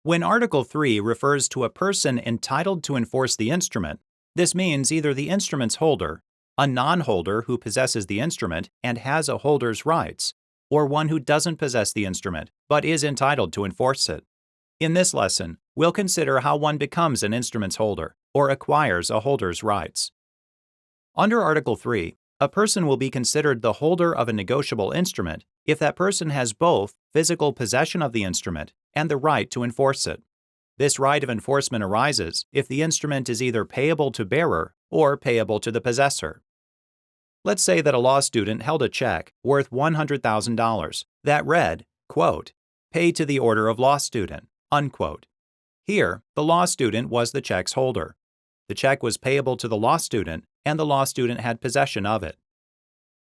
When Article 3 refers to a person entitled to enforce the instrument, this means either the instrument's holder, a non-holder who possesses the instrument and has a holder's rights, or one who doesn't possess the instrument but is entitled to enforce it. In this lesson, we'll consider how one becomes an instrument's holder or acquires a holder's rights. Under Article 3, a person will be considered the holder of a negotiable instrument if that person has both physical possession of the instrument and the right to enforce it. This right of enforcement arises if the instrument is either payable to bearer or payable to the possessor. Let's say that a law student held a check worth $100,000 that read, quote, "Pay to the order of law student," unquote. Here, the law student was the check's holder. The check was payable to the law student, and the law student had possession of it.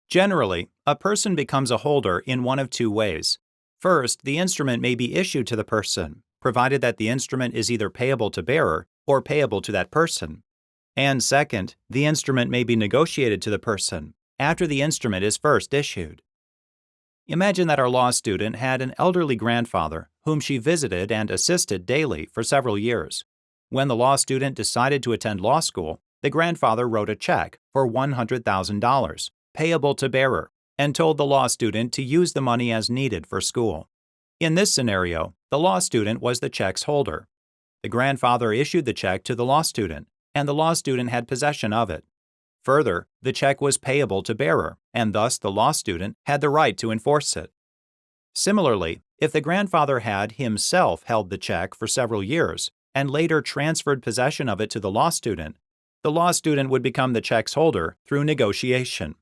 Generally, a person becomes a holder in one of two ways. First, the instrument may be issued to the person, provided that the instrument is either payable to bearer or payable to that person. And second, the instrument may be negotiated to the person after the instrument is first issued. Imagine that our law student had an elderly grandfather whom she visited and assisted daily for several years. When the law student decided to attend law school, the grandfather wrote a check for $100,000, payable to bearer, and told the law student to use the money as needed for school. In this scenario, the law student was the check's holder. The grandfather issued the check to the law student, and the law student had possession of it. Further, the check was payable to bearer, and thus the law student had the right to enforce it. Similarly, if the grandfather had himself held the check for several years and later transferred possession of it to the law student would become the check's holder through negotiation.